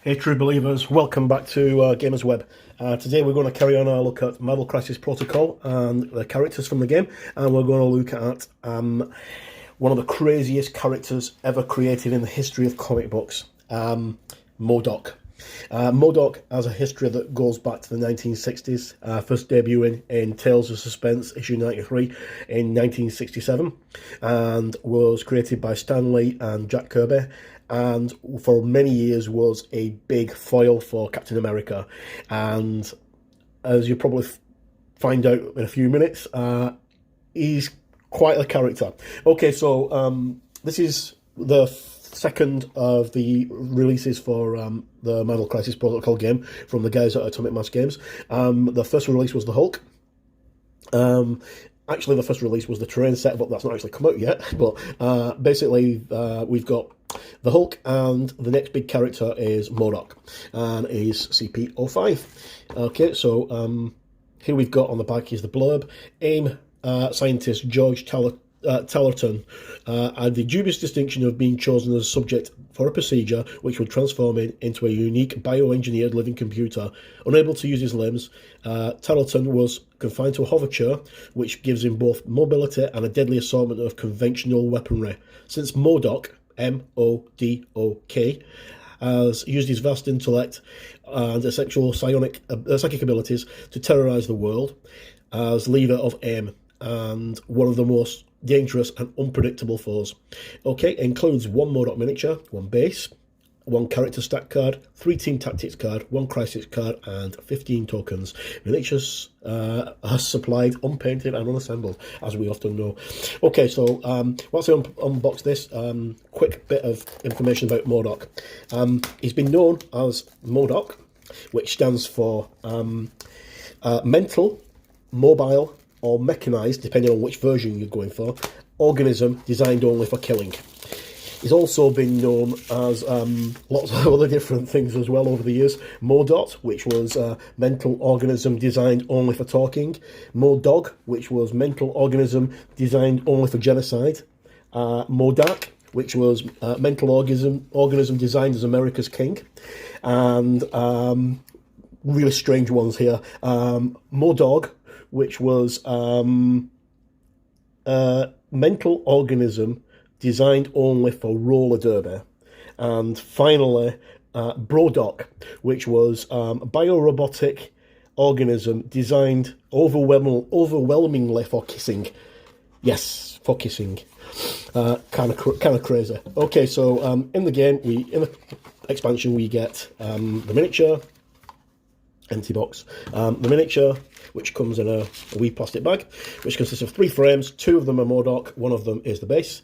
Hey true believers, welcome back to Gamers Web. Today we're going to carry on our look at Marvel Crisis Protocol and the characters from the game, and we're going to look at one of the craziest characters ever created in the history of comic books, M.O.D.O.K. M.O.D.O.K has a history that goes back to the 1960s, first debuting in Tales of Suspense issue 93 in 1967, and was created by Stan Lee and Jack Kirby, and for many years was a big foil for Captain America. And as you'll probably find out in a few minutes, he's quite a character. Okay, so this is the second of the releases for the Marvel Crisis Protocol game from the guys at Atomic Mass Games. The first release was the Hulk. Actually, the first release was the terrain set, but that's not actually come out yet. But basically, we've got the Hulk, and the next big character is M.O.D.O.K, and he's CP05. Okay, so here we've got on the back is the blurb. AIM scientist George Tallerton had the dubious distinction of being chosen as a subject for a procedure which would transform him into a unique bioengineered living computer. Unable to use his limbs, Tallerton was confined to a hover chair, which gives him both mobility and a deadly assortment of conventional weaponry. Since M.O.D.O.K, M.O.D.O.K, has used his vast intellect and essential psychic abilities to terrorise the world as leader of AIM, and one of the most dangerous and unpredictable foes. Okay, includes one M.O.D.O.K miniature, one base, one character stack card, 3 team tactics card, 1 crisis card, and 15 tokens. Miniatures are supplied unpainted and unassembled, as we often know. Okay, so once I unbox this, quick bit of information about M.O.D.O.K. He's been known as M.O.D.O.K, which stands for mental, mobile, or mechanised, depending on which version you're going for, organism designed only for killing. He's also been known as lots of other different things as well over the years. M.O.D.O.T, which was mental organism designed only for talking. M.O.D.O.K, which was mental organism designed only for genocide. M.O.D.O.K, which was mental organism designed as America's king. And really strange ones here. M.O.D.O.K, which was mental organism designed only for roller derby. And finally, B.R.O.D.O.K, which was biorobotic organism designed overwhelmingly for kissing. Yes, for kissing. Kind of crazy. Okay, so in the game, in the expansion, we get the miniature, empty box. The miniature, which comes in a wee plastic bag, which consists of 3 frames. 2 of them are M.O.D.O.K, 1 of them is the base.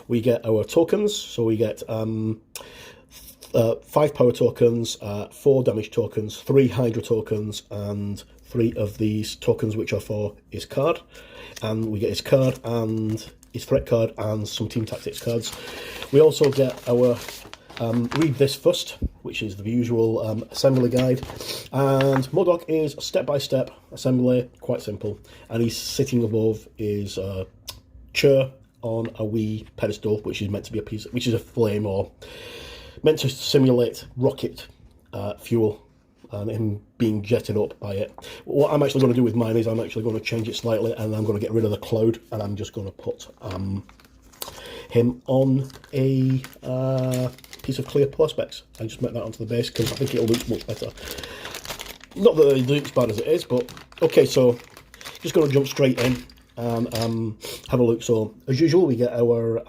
We get our tokens, so we get 5 power tokens, 4 damage tokens, 3 Hydra tokens, and 3 of these tokens which are for his card. And we get his card and his threat card and some team tactics cards. We also get our read this first, which is the usual assembly guide. And M.O.D.O.K is step-by-step assembly, quite simple. And he's sitting above his chair on a wee pedestal, which is meant to be which is a flame, or meant to simulate rocket fuel, and him being jetted up by it. What I'm actually going to do with mine is I'm actually going to change it slightly, and I'm going to get rid of the cloud, and I'm just going to put him on a piece of clear perspex. I just make that onto the base because I think it'll look much better. Not that it looks bad as it is, but okay, so just going to jump straight in and have a look. So as usual, we get our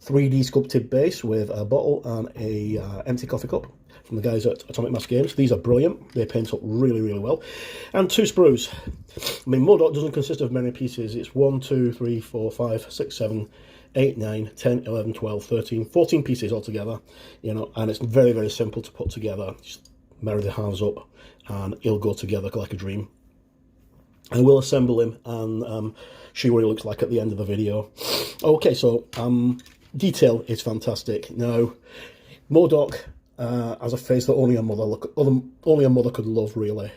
3D sculpted base with a bottle and a empty coffee cup from the guys at Atomic Mass Games. These are brilliant. They paint up really, really well. And 2 sprues. I mean, M.O.D.O.K doesn't consist of many pieces. It's 1, 2, 3, 4, 5, 6, 7, 8, 9, 10, 11, 12, 13, 14 pieces altogether, you know, and it's very, very simple to put together. Just marry the halves up and it'll go together like a dream. And we'll assemble him and show you what he looks like at the end of the video. Okay, so detail is fantastic. Now, M.O.D.O.K has a face that only a mother could love, really.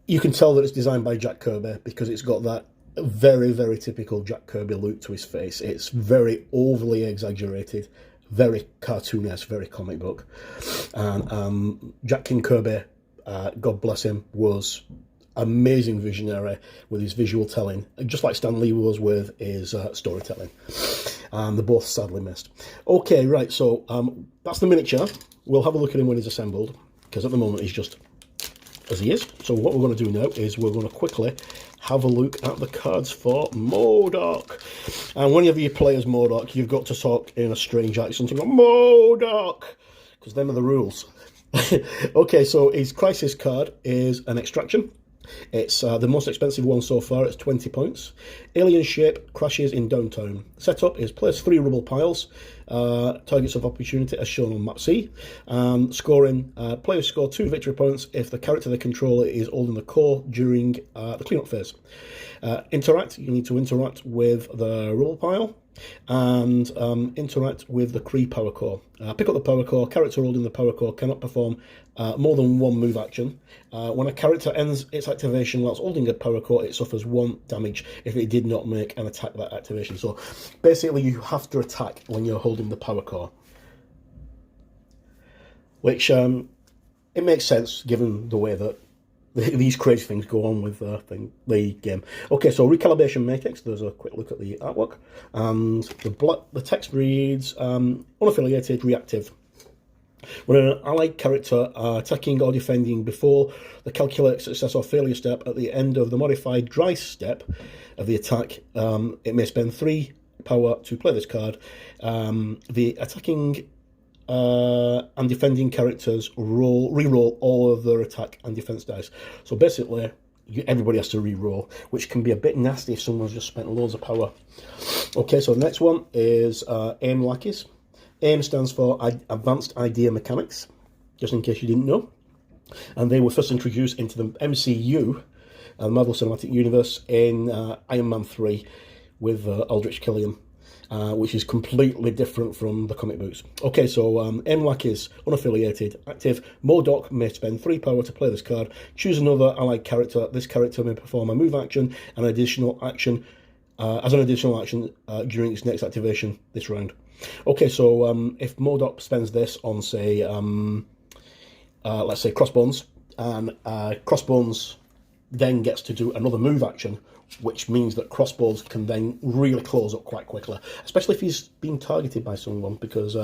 You can tell that it's designed by Jack Kirby because it's got that very, very typical Jack Kirby look to his face. It's very overly exaggerated, very cartoonesque, very comic book. And Jack King Kirby, God bless him, was amazing visionary with his visual telling, just like Stan Lee was with his storytelling. And they're both sadly missed. Okay, right, so that's the miniature. We'll have a look at him when he's assembled, because at the moment he's just as he is. So what we're going to do now is we're going to quickly have a look at the cards for M.O.D.O.K. And whenever you play as M.O.D.O.K, you've got to talk in a strange accent and go, M.O.D.O.K, because them are the rules. Okay, so his crisis card is an extraction. It's the most expensive one so far. It's 20 points. Alien shape, crashes in downtown. Setup is place 3 rubble piles. Targets of opportunity as shown on map C. Scoring, players score 2 victory points if the character they control is holding the core during the cleanup phase. Interact, you need to interact with the rubble pile and interact with the Kree power core. Pick up the power core. Character holding the power core cannot perform more than 1 move action. When a character ends its activation whilst holding a power core, it suffers 1 damage if it did not make an attack that activation. So basically you have to attack when you're holding the power core, which it makes sense given the way that these crazy things go on with the game. Okay, so recalibration matrix. There's a quick look at the artwork, and the text reads unaffiliated reactive. When an allied character attacking or defending before the calculate success or failure step at the end of the modified dry step of the attack, it may spend 3 power to play this card. The attacking and defending characters re-roll all of their attack and defense dice. So basically, everybody has to re-roll, which can be a bit nasty if someone's just spent loads of power. Okay, so the next one is M.O.D.O.K. AIM stands for Advanced Idea Mechanics, just in case you didn't know. And they were first introduced into the MCU, the Marvel Cinematic Universe, in Iron Man 3 with Aldrich Killian, which is completely different from the comic books. Okay, so M.O.D.O.K is unaffiliated, active. M.O.D.O.K may spend 3 power to play this card. Choose another allied character. This character may perform a move action and an additional action as an additional action during its next activation this round. Okay, so if M.O.D.O.K spends this on, say, let's say Crossbones, and Crossbones then gets to do another move action, which means that Crossbones can then really close up quite quickly, especially if he's being targeted by someone, because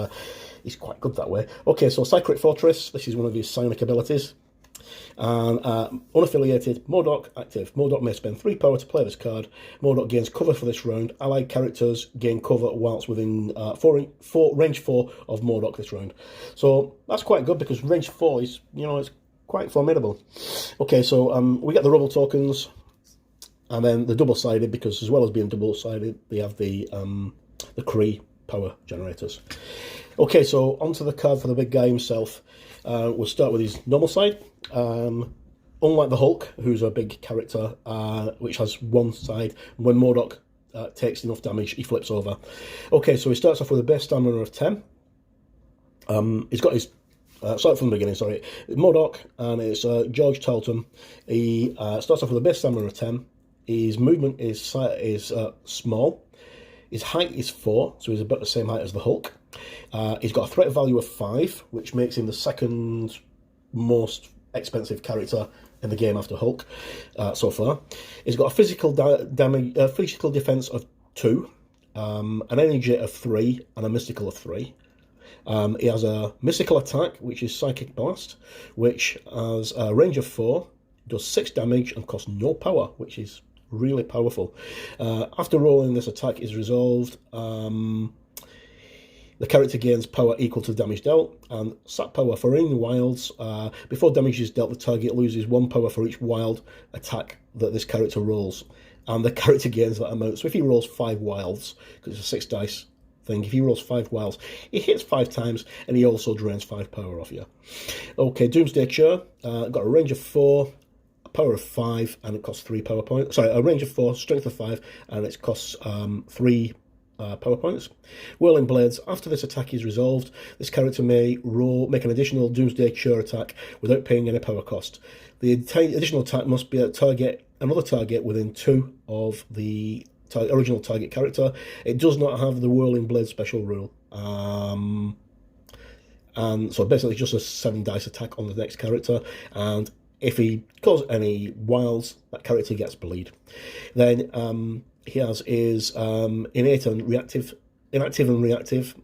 he's quite good that way. Okay, so Psychic Fortress, this is one of his psionic abilities. And unaffiliated, M.O.D.O.K active. M.O.D.O.K may spend 3 power to play this card. M.O.D.O.K gains cover for this round. Allied characters gain cover whilst within range 4 of M.O.D.O.K this round. So that's quite good, because range 4 is, it's quite formidable. Okay, so we get the rubble tokens, and then the double-sided, because as well as being double-sided, they have the Kree power generators. Okay, so onto the card for the big guy himself. We'll start with his normal side. Unlike the Hulk, who's a big character, which has one side, when M.O.D.O.K takes enough damage, he flips over. Okay, so he starts off with a base stamina of 10. He's got his... start from the beginning, sorry. M.O.D.O.K, and it's George Talton. He starts off with a base stamina of 10. His movement is small. His height is 4, so he's about the same height as the Hulk. He's got a threat value of 5, which makes him the second most expensive character in the game after Hulk so far. He's got a physical physical defense of 2, an energy of 3, and a mystical of 3. He has a mystical attack, which is Psychic Blast, which has a range of 4, does 6 damage, and costs no power, which is really powerful. After rolling, this attack is resolved. The character gains power equal to the damage dealt, and sap power for any wilds. Before damage is dealt, the target loses 1 power for each wild attack that this character rolls, and the character gains that amount. So if he rolls 5 wilds, because it's a 6 dice thing, if he rolls 5 wilds, he hits 5 times, and he also drains 5 power off you. Okay, Doomsday Cure, got a range of 4, a power of 5, and it costs 3 power points. Sorry, a range of 4, strength of 5, and it costs 3 power points. Whirling Blades. After this attack is resolved, this character may make an additional Doomsday Cure attack without paying any power cost. The additional attack must be another target within 2 of the original target character. It does not have the Whirling Blade special rule. And so basically it's just a 7 dice attack on the next character, and if he causes any wilds, that character gets bleed. Then he has his innate and inactive and reactive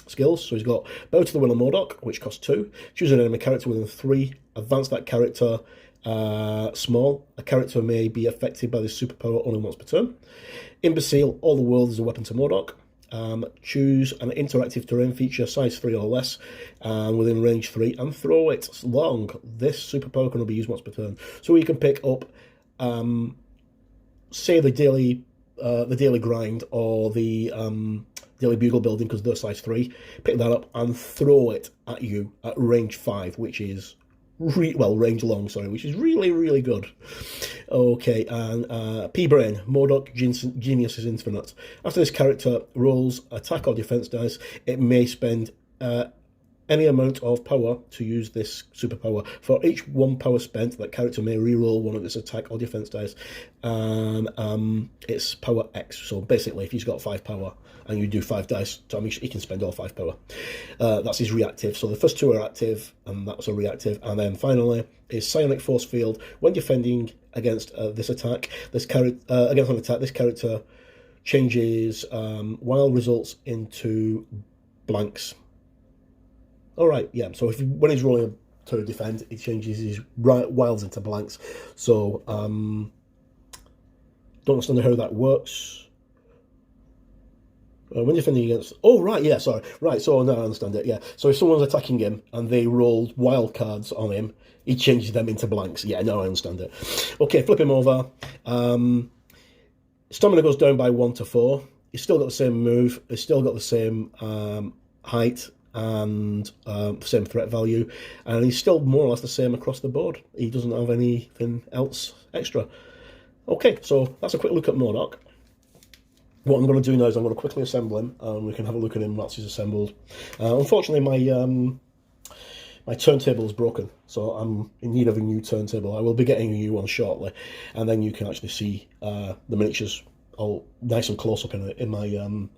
skills. So he's got Bow to the Will of M.O.D.O.K, which costs 2. Choose an enemy character within 3. Advance that character small. A character may be affected by this superpower only once per turn. Imbecile, all the world is a weapon to M.O.D.O.K. Choose an interactive terrain feature, size 3 or less, within range 3, and throw it long. This superpower can only be used once per turn. So you can pick up, say, the daily grind or the daily bugle building, because they're size 3. Pick that up and throw it at you at range 5, which is range long, sorry, which is really, really good. Okay, and P-Brain, M.O.D.O.K Genius is Infinite. After this character rolls attack or defense dice, it may spend any amount of power to use this superpower. For each 1 power spent, that character may reroll one of its attack or defense dice, and it's power X. So basically, if he's got 5 power and you do 5 dice, so he can spend all 5 power. That's his reactive. So the first 2 are active, and that's a reactive. And then finally, is Psionic Force Field. When defending against this attack, this character changes wild results into blanks. All right, yeah. So when he's rolling to defend, he changes his wilds into blanks. So don't understand how that works. When defending against... Oh, right, yeah, sorry. Right, so now I understand it, yeah. So if someone's attacking him and they rolled wild cards on him, he changes them into blanks. Yeah, now I understand it. Okay, flip him over. Stamina goes down by 1 to 4. He's still got the same move. He's still got the same height and same threat value. And he's still more or less the same across the board. He doesn't have anything else extra. Okay, so that's a quick look at M.O.D.O.K. What I'm going to do now is I'm going to quickly assemble him, and we can have a look at him once he's assembled. Unfortunately, my turntable is broken, so I'm in need of a new turntable. I will be getting a new one shortly, and then you can actually see the miniatures all nice and close up in my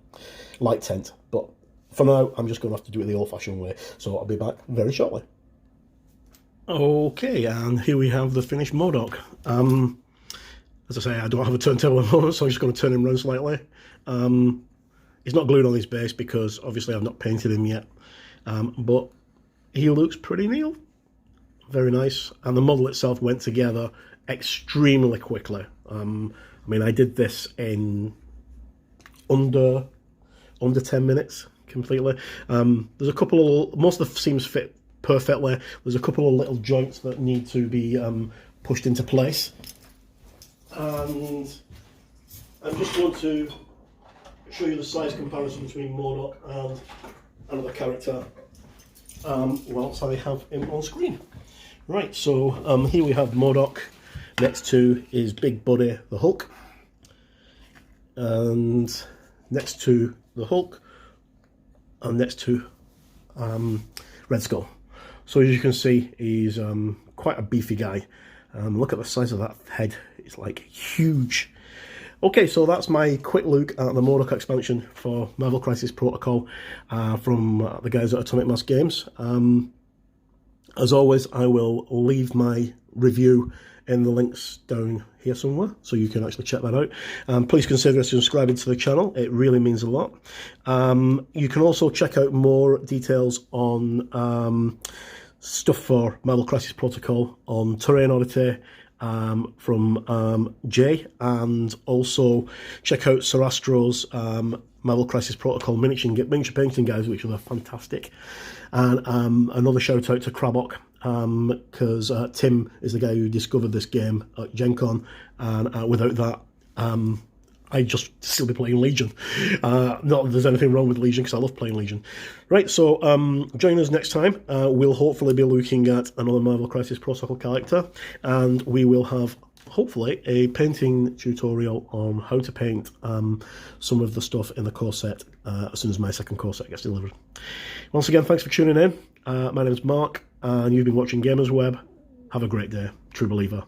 light tent. But for now, I'm just going to have to do it the old-fashioned way, so I'll be back very shortly. Okay, and here we have the finished M.O.D.O.K. As I say, I don't have a turntable at the moment, so I'm just going to turn him around slightly. He's not glued on his base because obviously I've not painted him yet, but he looks pretty neat. Very nice, and the model itself went together extremely quickly. I mean, I did this in under 10 minutes completely. There's a couple of... most of the seams fit perfectly. There's a couple of little joints that need to be pushed into place. And I'm just going to show you the size comparison between M.O.D.O.K and another character whilst I have him on screen. Right, so here we have M.O.D.O.K next to his big buddy, the Hulk. And next to the Hulk, and next to Red Skull. So as you can see, he's quite a beefy guy. Look at the size of that head. It's like huge. Okay, so that's my quick look at the M.O.D.O.K expansion for Marvel Crisis Protocol from the guys at Atomic Mass Games. As always, I will leave my review in the links down here somewhere, so you can actually check that out. Please consider subscribing to the channel. It really means a lot. You can also check out more details on stuff for Marvel Crisis Protocol on Terrain Oddity from Jay, and also check out Sorastro's Marvel Crisis Protocol miniature painting guides, which are fantastic. And another shout out to Crabok, because Tim is the guy who discovered this game at Gen Con, and without that I'd just still be playing Legion. Not that there's anything wrong with Legion, because I love playing Legion. Right, so join us next time. We'll hopefully be looking at another Marvel Crisis Protocol character, and we will have, hopefully, a painting tutorial on how to paint some of the stuff in the core set as soon as my second core set gets delivered. Once again, thanks for tuning in. My name is Mark, and you've been watching Gamers Web. Have a great day. True believer.